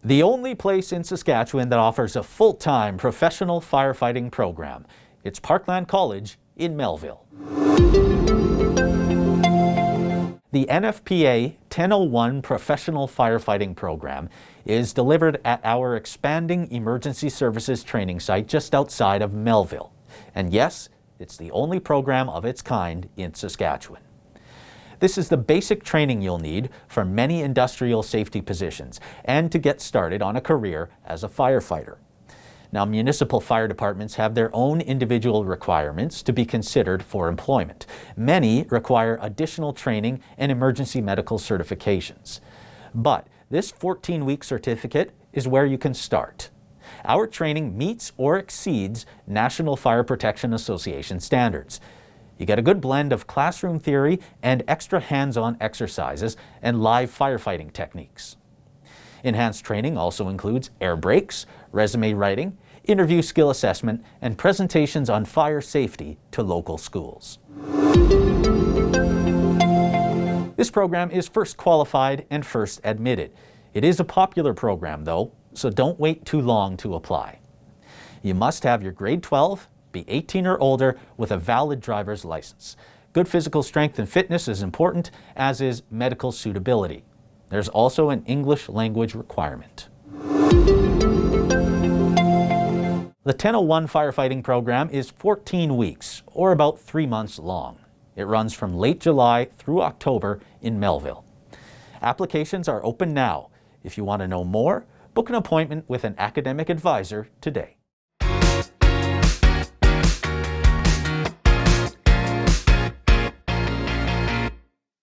The only place in Saskatchewan that offers a full-time professional firefighting program. It's Parkland College in Melville. The NFPA 1001 Professional Firefighting Program is delivered at our expanding emergency services training site just outside of Melville. And yes, it's the only program of its kind in Saskatchewan. This is the basic training you'll need for many industrial safety positions and to get started on a career as a firefighter. Now, municipal fire departments have their own individual requirements to be considered for employment. Many require additional training and emergency medical certifications. But this 14-week certificate is where you can start. Our training meets or exceeds National Fire Protection Association standards. You get a good blend of classroom theory and extra hands-on exercises and live firefighting techniques. Enhanced training also includes air breaks, resume writing, interview skill assessment, and presentations on fire safety to local schools. This program is first qualified and first admitted. It is a popular program though, so don't wait too long to apply. You must have your grade 12, be 18 or older with a valid driver's license. Good physical strength and fitness is important, as is medical suitability. There's also an English language requirement. The 1001 firefighting program is 14 weeks, or about 3 months long. It runs from late July through October in Melville. Applications are open now. If you want to know more, book an appointment with an academic advisor today.